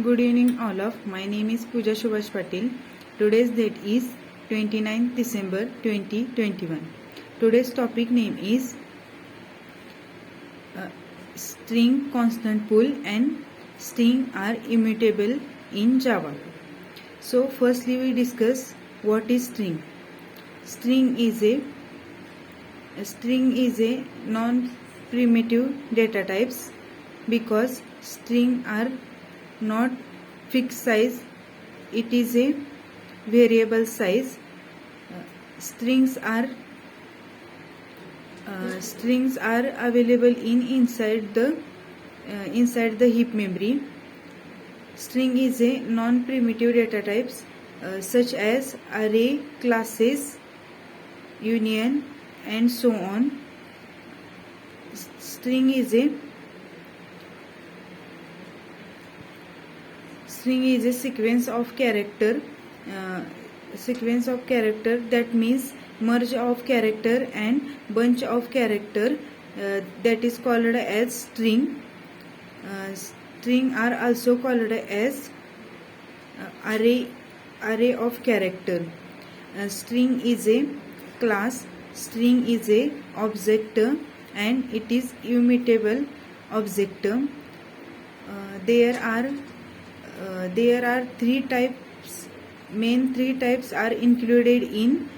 Good evening all of. My name is Pooja Subhash Patil. Today's date is 29th December 2021. Today's topic name is string constant pool and string are immutable in Java. So firstly we discuss what is string. String is a non-primitive data types because string are not fixed size, it is a variable size. Strings are available inside the heap memory. String is a non-primitive data types such as array, classes, union, and so on. String is a sequence of character. That means merge of character and bunch of character, that is called as string. String are also called as array of character. String is a class, string is a object, and it is immutable object. There are three types. Main three types are included in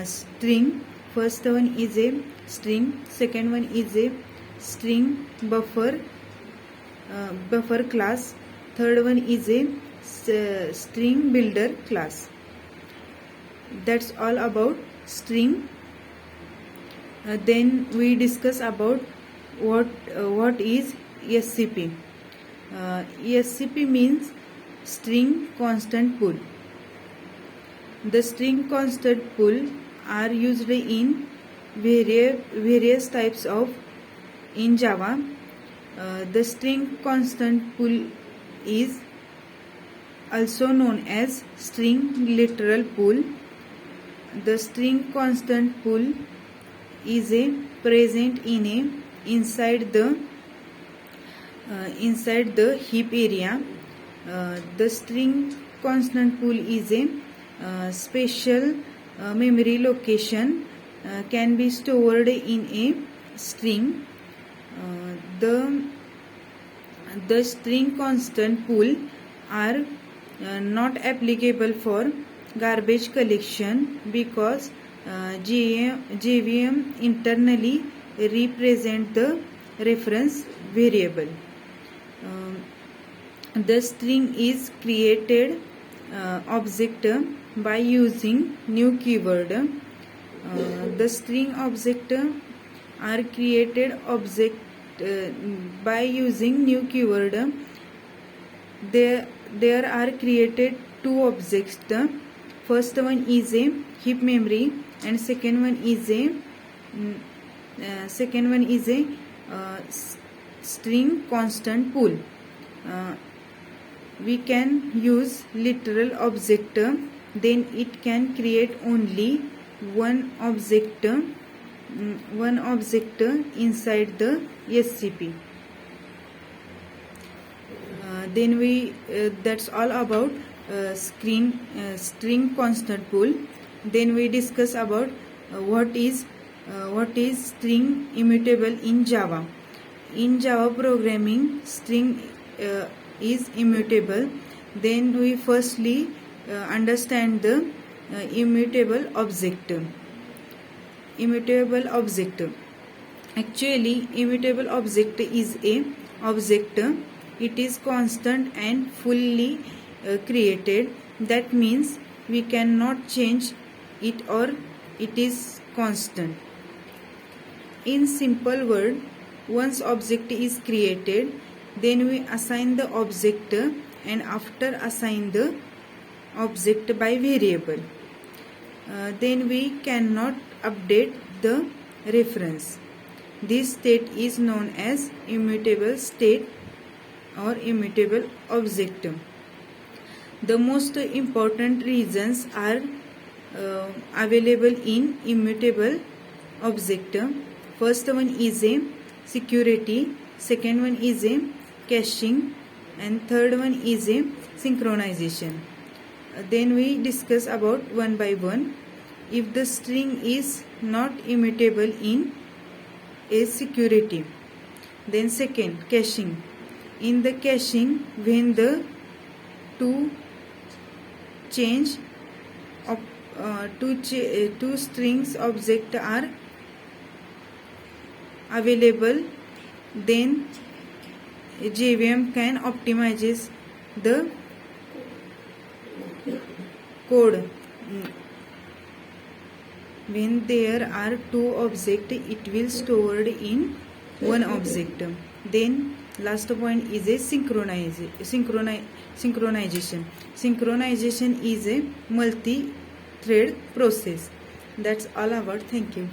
string. First one is a string, second one is a string buffer class, third one is a string builder class. That's all about string. Then we discuss about what is SCP. SCP means string constant pool. The string constant pool are used in various types of in Java. The string constant pool is also known as string literal pool. The string constant pool is present inside the heap area. The string constant pool is a special memory location, can be stored in a string. The string constant pool are not applicable for garbage collection because JVM internally represent the reference variable. The string is created object by using new keyword. The string object are created object by using new keyword. There are created two objects. The first one is a heap memory and second one is a string constant pool. We can use literal object, then it can create only one object inside the SCP. Then that's all about string constant pool. Then we discuss about what is string immutable in Java. In Java programming, string is immutable. Then we firstly understand the immutable object. Actually, immutable object is a object. It is constant and fully created. That means we cannot change it or it is constant. In simple word, once object is created, then we assign the object and after assign the object by variable, then we cannot update the reference. This state is known as immutable state or immutable object. The most important reasons are available in immutable object. First one is a security, second one is a caching, and third one is a synchronization. Then we discuss about one by one. If the string is not immutable in a security. Then second, caching. In the caching, when the two strings object are available, then JVM can optimize the code. When there are two objects, it will stored in one object. Then last point is a synchronization. Synchronization is a multi-thread process. That's all about. Thank you.